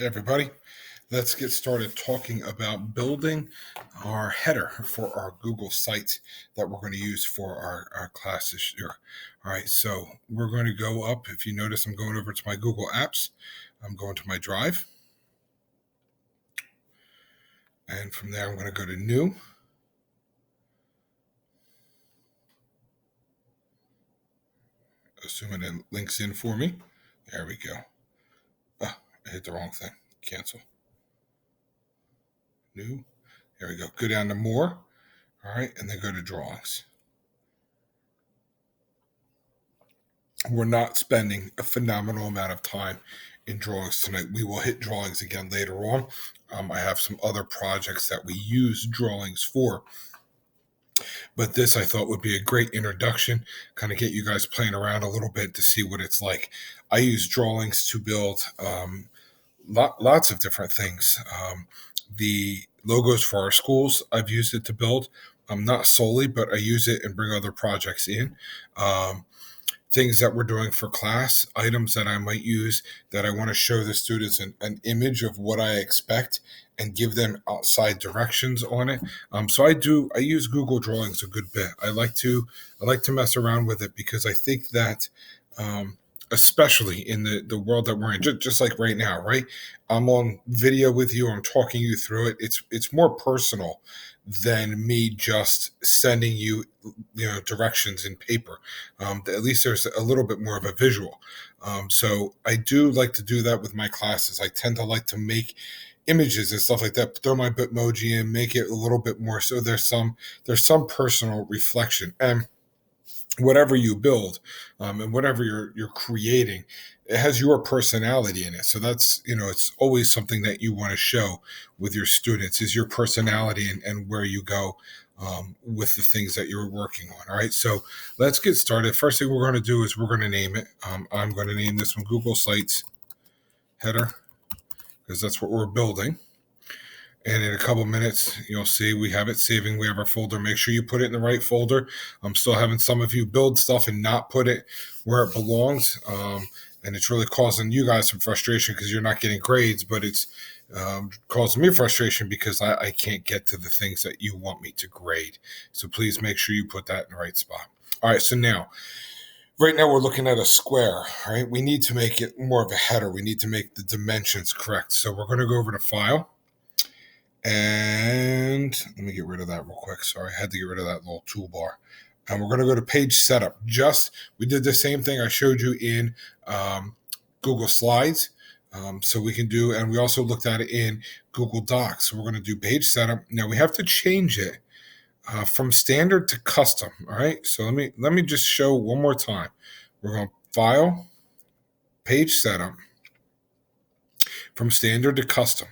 Hey everybody, let's get started talking about building our header for our Google site that we're going to use for our class this year. All right, so we're going to go up. If you notice, I'm going over to my Google Apps. I'm going to my Drive. And from there, I'm going to go to New. Assuming it links in for me. There we go. I hit the wrong thing. Cancel. New. There we go. Go down to More. All right, and then go to Drawings. We're not spending a phenomenal amount of time in drawings tonight. We will hit drawings again later on. I have some other projects that we use drawings for. But this I thought would be a great introduction, kind of get you guys playing around a little bit to see what it's like. I use drawings to build lots of different things. The logos for our schools, I've used it to build. Not solely, but I use it and bring other projects in. Things that we're doing for class, items that I might use that I want to show the students an image of what I expect and give them outside directions on it. So I use Google Drawings a good bit. I like to mess around with it because I think that especially in the world that we're in, just like right now, right? I'm on video with you. I'm talking you through it. It's more personal than me just sending you, directions in paper. At least there's a little bit more of a visual. So I do like to do that with my classes. I tend to like to make images and stuff like that, throw my Bitmoji in, make it a little bit more. So there's some personal reflection. And whatever you build and whatever you're creating, it has your personality in it. So that's, it's always something that you want to show with your students is your personality and where you go with the things that you're working on. All right, so let's get started. First thing we're going to do is we're going to name it. I'm going to name this one Google Sites Header because that's what we're building. And in a couple minutes, you'll see we have it saving. We have our folder. Make sure you put it in the right folder. I'm still having some of you build stuff and not put it where it belongs. And it's really causing you guys some frustration because you're not getting grades, but it's causing me frustration because I can't get to the things that you want me to grade. So please make sure you put that in the right spot. All right, so right now we're looking at a square, right? We need to make it more of a header. We need to make the dimensions correct. So we're going to go over to File. And let me get rid of that real quick. Sorry, I had to get rid of that little toolbar. And we're going to go to Page Setup. We did the same thing I showed you in Google Slides. So we can do, and we also looked at it in Google Docs. So we're going to do Page Setup. Now we have to change it from standard to custom. All right. So let me just show one more time. We're going to File, Page Setup, from standard to custom.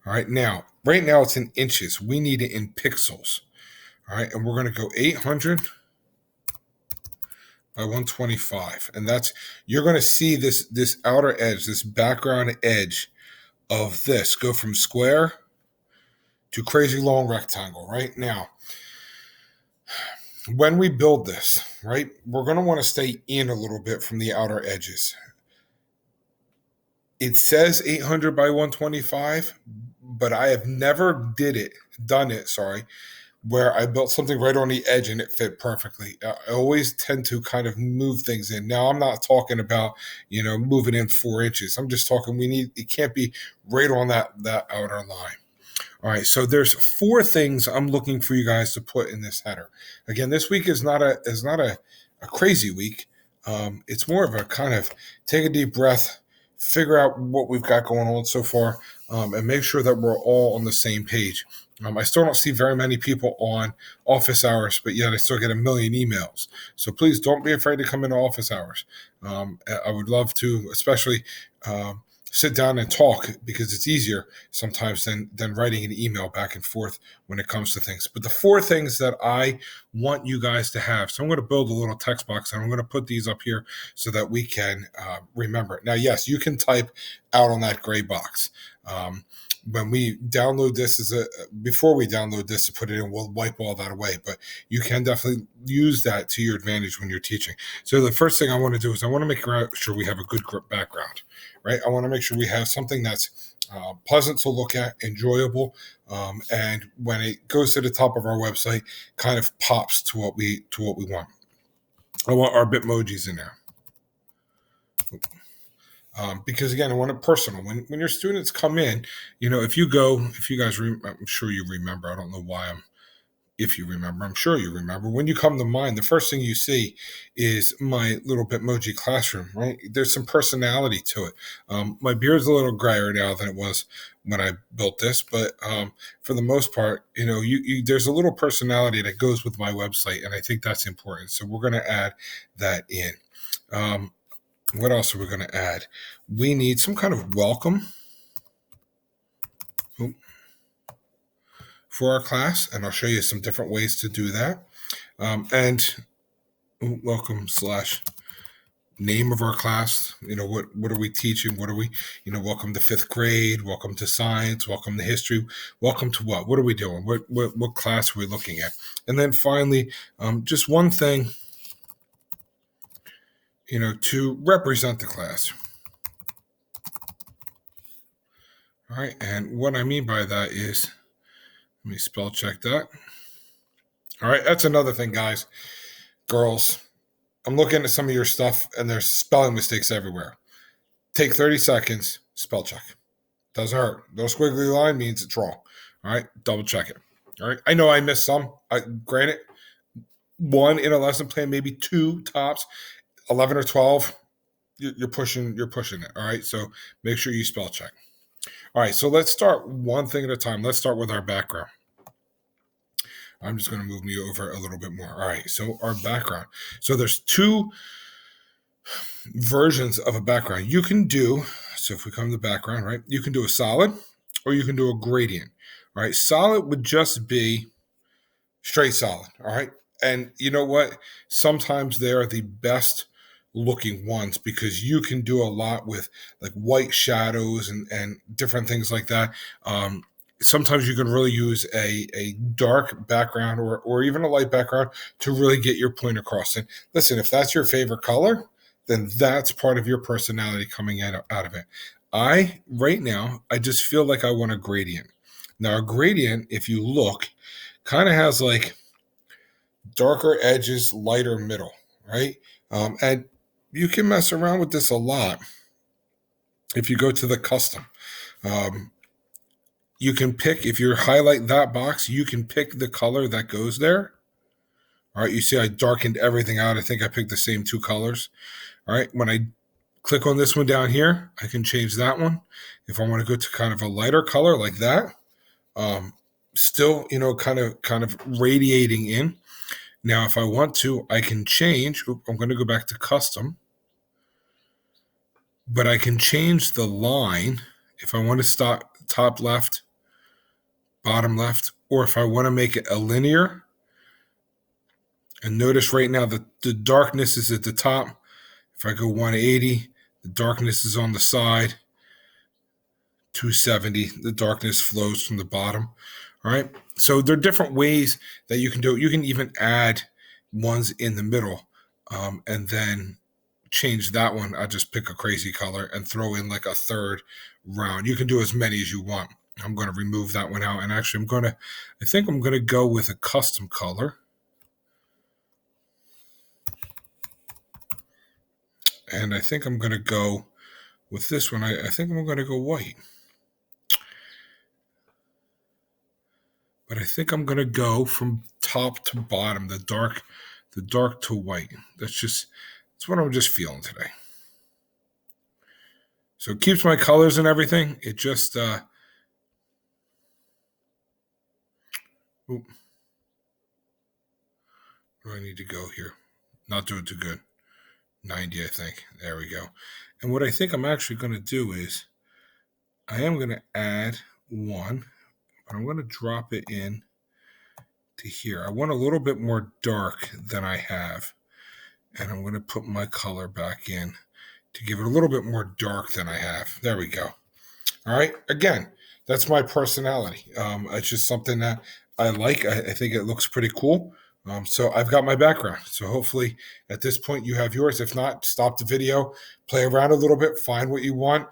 All right. Now, right now it's in inches. We need it in pixels. All right. And we're going to go 800 by 125. And you're going to see this outer edge, this background edge of this go from square to crazy long rectangle. Right now, when we build this, right, we're going to want to stay in a little bit from the outer edges. It says 800 by 125, but I have never done it, where I built something right on the edge and it fit perfectly. I always tend to kind of move things in. Now, I'm not talking about, moving in 4 inches. I'm just talking it can't be right on that outer line. All right, so there's 4 things I'm looking for you guys to put in this header. Again, this week is not a crazy week. It's more of a kind of take a deep breath, figure out what we've got going on so far, and make sure that we're all on the same page. I still don't see very many people on office hours, but yet I still get a million emails. So please don't be afraid to come into office hours. I would love to, especially sit down and talk because it's easier sometimes than writing an email back and forth when it comes to things. But the 4 things that I want you guys to have. So I'm going to build a little text box and I'm going to put these up here so that we can remember it. Now, yes, you can type out on that gray box. When we download this before we download this to put it in, we'll wipe all that away. But you can definitely use that to your advantage when you're teaching. So the first thing I want to do is I want to make sure we have a good background, right? I want to make sure we have something that's pleasant to look at, enjoyable, and when it goes to the top of our website, kind of pops to what we want. I want our Bitmojis in there. Because again, I want it personal. When your students come in, if you guys, I'm sure you remember. I don't know why if you remember, I'm sure you remember. When you come to mine, the first thing you see is my little Bitmoji classroom, right? There's some personality to it. My beard's a little grayer now than it was when I built this, but for the most part, there's a little personality that goes with my website, and I think that's important. So we're going to add that in. What else are we going to add? We need some kind of welcome for our class, and I'll show you some different ways to do that. And welcome / name of our class. What are we teaching? What are we, welcome to 5th grade, welcome to science, welcome to history, welcome to what? What are we doing? What class are we looking at? And then finally, just one thing, to represent the class. All right, and what I mean by that is, let me spell check that. All right, that's another thing, guys. Girls, I'm looking at some of your stuff, and there's spelling mistakes everywhere. Take 30 seconds, spell check. Doesn't hurt. No squiggly line means it's wrong. All right, double check it. All right, I know I missed some. Granted, 1 in a lesson plan, maybe 2 tops. 11 or 12, you're pushing it. All right, so make sure you spell check. All right, so let's start one thing at a time. Let's start with our background. I'm just going to move me over a little bit more. All right, so our background. So there's 2 versions of a background. You can do, so if we come to the background, right, you can do a solid or you can do a gradient. All right, solid would just be straight solid. All right, and you know what? Sometimes they are the best looking ones because you can do a lot with like white shadows and different things like that. Sometimes you can really use a dark background or even a light background to really get your point across. And listen, if that's your favorite color, then that's part of your personality coming out of it. Right now, I just feel like I want a gradient. Now, a gradient, if you look, kind of has like darker edges, lighter middle, right? And you can mess around with this a lot. If you go to the custom, you can pick, if you highlight that box, you can pick the color that goes there. All right, you see I darkened everything out. I think I picked the same 2 colors. All right, when I click on this one down here, I can change that one. If I want to go to kind of a lighter color like that, still, kind of radiating in. Now, if I want to, I can change. I'm going to go back to custom. But I can change the line if I want to stop top left, bottom left, or if I want to make it a linear. And notice right now that the darkness is at the top. If I go 180, the darkness is on the side. 270, the darkness flows from the bottom. All right. So there are different ways that you can do it. You can even add ones in the middle and then change that one. I just pick a crazy color and throw in like a 3rd round. You can do as many as you want. I'm going to remove that one out. And actually, I think I'm going to go with a custom color. And I think I'm going to go with this one. I think I'm going to go white. But I think I'm going to go from top to bottom, the dark to white. That's what I'm just feeling today. So it keeps my colors and everything. It just, where do I need to go here? Not doing too good. 90, I think. There we go. And what I think I'm actually going to do is I am going to add 1, but I'm going to drop it in to here. I want a little bit more dark than I have. And I'm going to put my color back in to give it a little bit more dark than I have. There we go. All All right. Again, that's my personality. It's just something that I like. I think it looks pretty cool. So I've got my background. So hopefully at this point you have yours. If not, stop the video, play around a little bit, find what you want.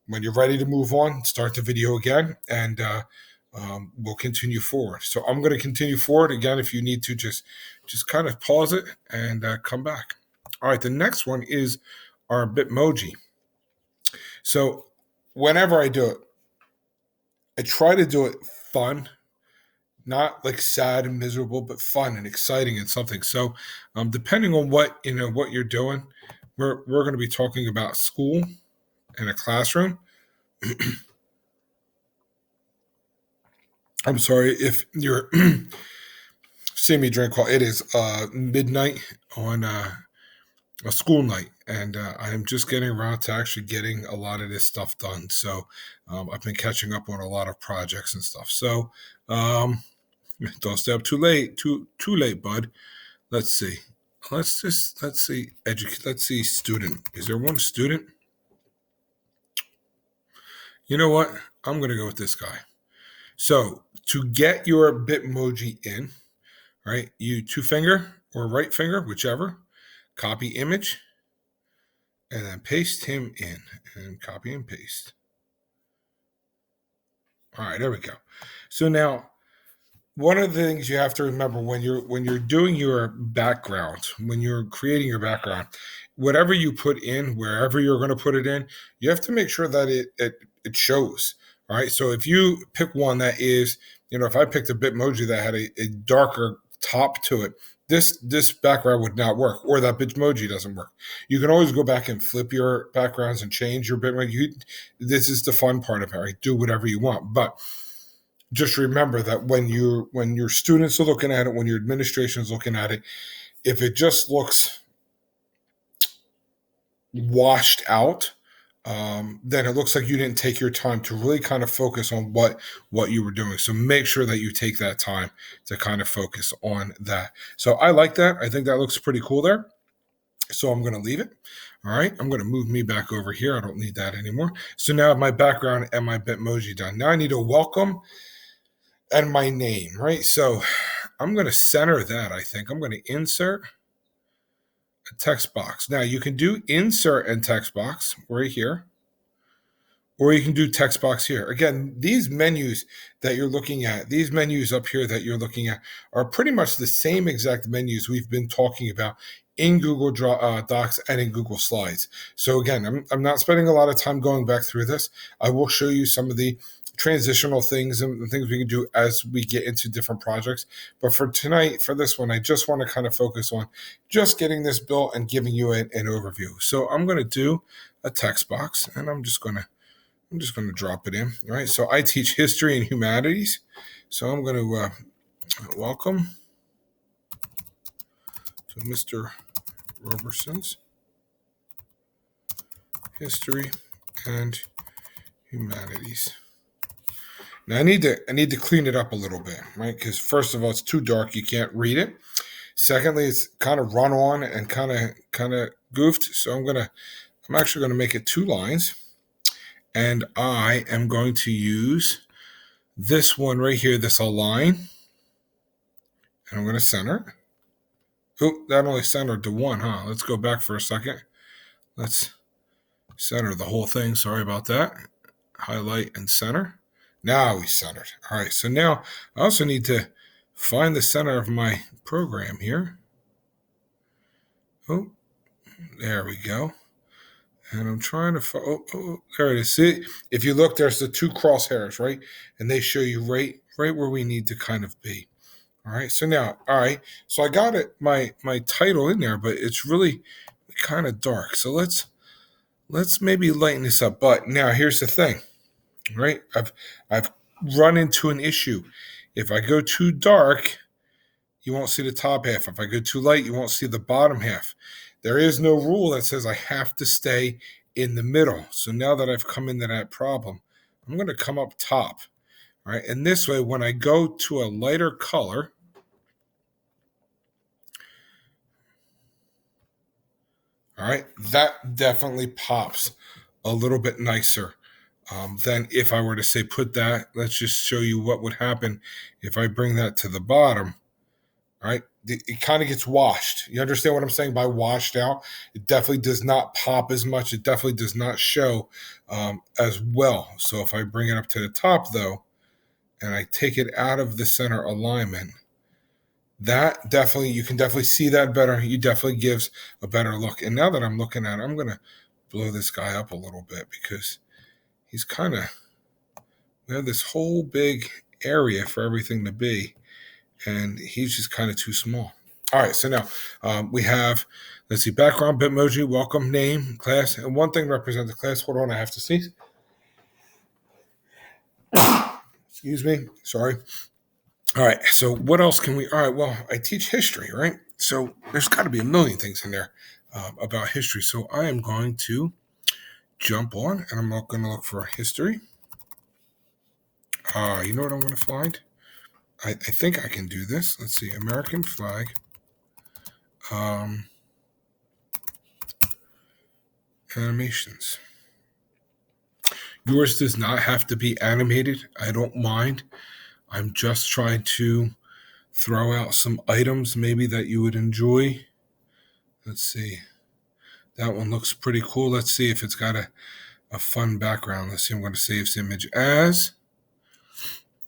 When you're ready to move on, start the video again, and we'll continue forward. So I'm going to continue forward again. If you need to, just kind of pause it and come back. All right. The next one is our Bitmoji. So whenever I do it, I try to do it fun, not like sad and miserable, but fun and exciting and something. So, depending on what you're doing, we're going to be talking about school and a classroom. I'm sorry if you're seeing me drink coffee. It is midnight on a school night, and I am just getting around to actually getting a lot of this stuff done. So, I've been catching up on a lot of projects and stuff. So. Don't stay up too late. Too late, bud. Let's see. Let's see. Let's see. Student. Is there one student? You know what? I'm gonna go with this guy. So to get your Bitmoji in, right? You two finger or right finger, whichever. Copy image, and then paste him in, and copy and paste. All right, there we go. So now one of the things you have to remember when you're doing your background, when you're creating your background, whatever you put in, wherever you're going to put it in, you have to make sure that it shows. All right. So if you pick one that is, if I picked a Bitmoji that had a darker top to it, this background would not work, or that Bitmoji doesn't work. You can always go back and flip your backgrounds and change your Bitmoji. This is the fun part of it. Right? Do whatever you want, but just remember that when your students are looking at it, when your administration is looking at it, if it just looks washed out, then it looks like you didn't take your time to really kind of focus on what you were doing. So make sure that you take that time to kind of focus on that. So I like that. I think that looks pretty cool there. So I'm going to leave it. All right. I'm going to move me back over here. I don't need that anymore. So now I have my background and my Bitmoji done. Now I need a welcome and my name, right? So I'm going to center that, I think. I'm going to insert a text box. Now you can do insert and text box right here, or you can do text box here. Again, these menus that you're looking at, these menus up here that you're looking at are pretty much the same exact menus we've been talking about in Google Docs and in Google Slides. So again, I'm not spending a lot of time going back through this. I will show you some of the transitional things and things we can do as we get into different projects. But for tonight, for this one, I just want to kind of focus on just getting this built and giving you an overview. So I'm going to do a text box, and I'm just going to drop it in. All right. So I teach history and humanities. So I'm going to welcome to Mr. Roberson's history and humanities. Now I need to clean it up a little bit, right? Because first of all, it's too dark; you can't read it. Secondly, it's kind of run on and kind of goofed. So I'm actually gonna make it 2 lines, and I am going to use this one right here, this align, and I'm gonna center it. Oh, that only centered to 1, huh? Let's go back for a second. Let's center the whole thing. Sorry about that. Highlight and center. Now we centered. All right, so now I also need to find the center of my program here. Oh, there we go. And I'm trying to there it is. See, if you look, there's the 2 crosshairs, right? And they show you right where we need to kind of be. All right, so now, all right, so I got it, my title in there, but it's really kind of dark. So let's maybe lighten this up. But now here's the thing. Right? I've run into an issue. If I go too dark, you won't see the top half. If I go too light, you won't see the bottom half. There is no rule that says I have to stay in the middle. So now that I've come into that problem, I'm going to come up top. All right. And this way, when I go to a lighter color, all right, that definitely pops a little bit nicer Then if I were to say put that, let's just show you what would happen if I bring that to the bottom. All right, it kind of gets washed. You understand what I'm saying by washed out? It definitely does not pop as much. It definitely does not show as well. So if I bring it up to the top though, and I take it out of the center alignment, that definitely, you can definitely see that better. He definitely gives a better look. And now that I'm looking at it, I'm going to blow this guy up a little bit because he's kind of, we have this whole big area for everything to be, and he's just kind of too small. All right, so now we have, let's see, background, Bitmoji, welcome, name, class, and one thing represents the class. Hold on, I have to sneeze. Excuse me, sorry. All right, so what else can we? All right, well, I teach history, right? So there's got to be a million things in there about history. So I am going to jump on, and I'm not going to look for history. You know what I'm going to find? I think I can do this. Let's see, American flag. Animations. Yours does not have to be animated. I don't mind. I'm just trying to throw out some items maybe that you would enjoy. Let's see. That one looks pretty cool. Let's see if it's got a fun background. Let's see. I'm going to save this image as.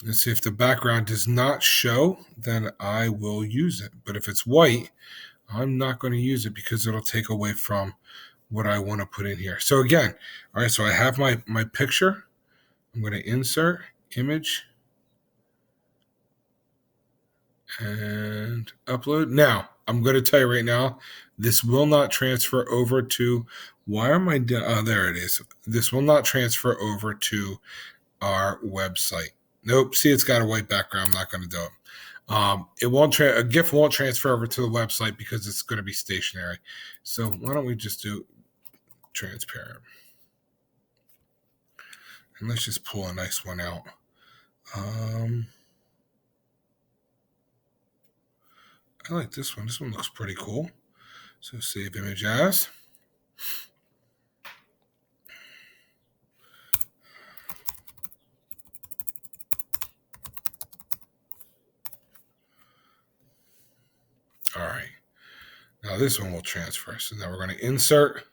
Let's see if the background does not show, then I will use it. But if it's white, I'm not going to use it because it'll take away from what I want to put in here. So again, all right, so I have my picture. I'm going to insert image and upload. Now, I'm going to tell you right now, this will not transfer over to, why am I, there it is. This will not transfer over to our website. Nope, see, it's got a white background. I'm not going to do it. It won't, a GIF won't transfer over to the website because it's going to be stationary. So why don't we just do transparent? And let's just pull a nice one out. I like this one. This one looks pretty cool. So save image as. All right. Now this one will transfer. So now we're going to insert,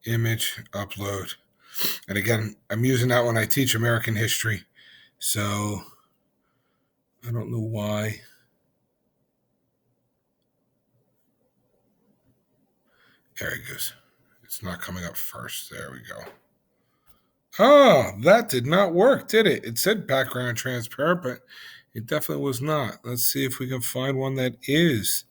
image, upload. And again, I'm using that when I teach American history. So I don't know why. There it goes. It's not coming up first. There we go. Oh, that did not work, did it? It said background transparent, but it definitely was not. Let's see if we can find one that is.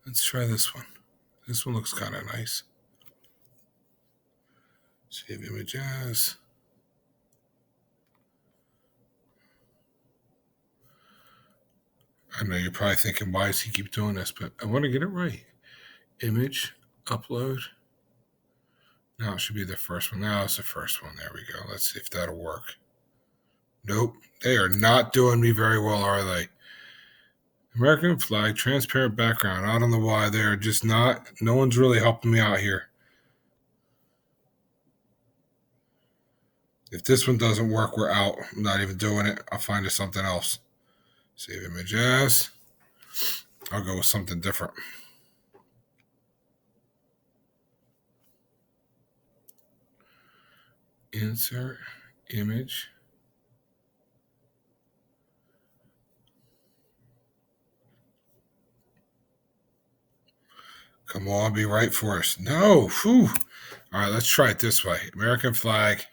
Let's try this one. This one looks kind of nice. Save image as. I know you're probably thinking, why does he keep doing this? But I want to get it right. Image, upload. Now it should be the first one. Now it's the first one. There we go. Let's see if that'll work. Nope. They are not doing me very well, are they? American flag, transparent background. I don't know why. They're just not. No one's really helping me out here. If this one doesn't work, we're out. I'm not even doing it. I'll find us something else. Save image as. I'll go with something different. Insert image. Come on, be right for us. No. Whew. All right, let's try it this way. American flag.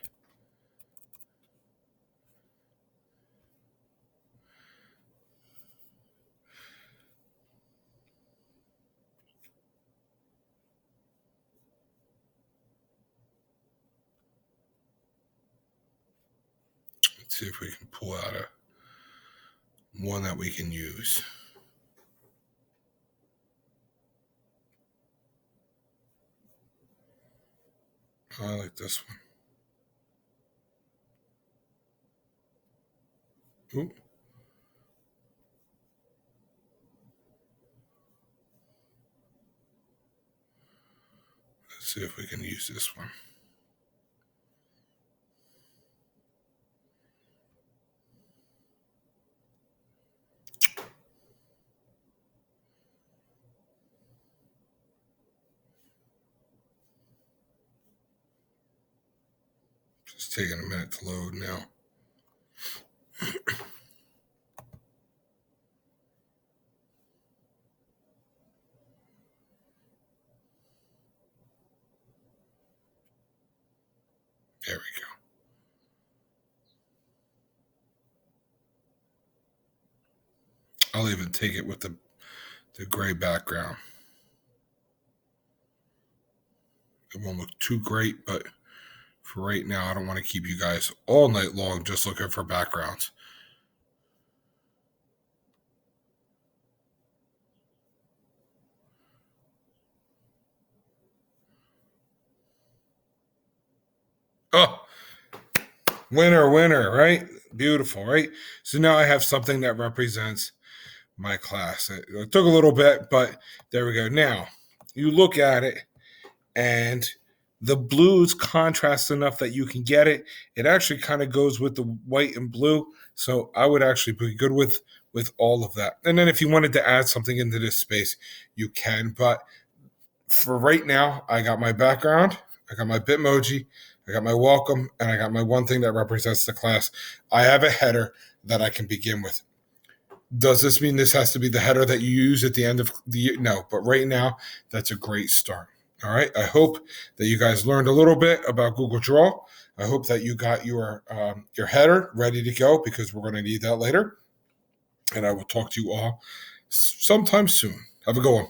Let's see if we can pull out one that we can use. I like this one. Ooh. see if we can use this one. It's taking a minute to load now. There we go. I'll even take it with the gray background. It won't look too great, but for right now, I don't want to keep you guys all night long just looking for backgrounds. Oh, winner, right? Beautiful, right? So now I have something that represents my class. It took a little bit, but there we go. Now, you look at it, and the blues contrast enough that you can get it. It actually kind of goes with the white and blue, so I would actually be good with all of that. And then if you wanted to add something into this space, you can. But for right now, I got my background, I got my Bitmoji, I got my welcome, and I got my one thing that represents the class. I have a header that I can begin with. Does this mean this has to be the header that you use at the end of the year? No, but right now, that's a great start. All right. I hope that you guys learned a little bit about Google Draw. I hope that you got your header ready to go, because we're going to need that later. And I will talk to you all sometime soon. Have a good one.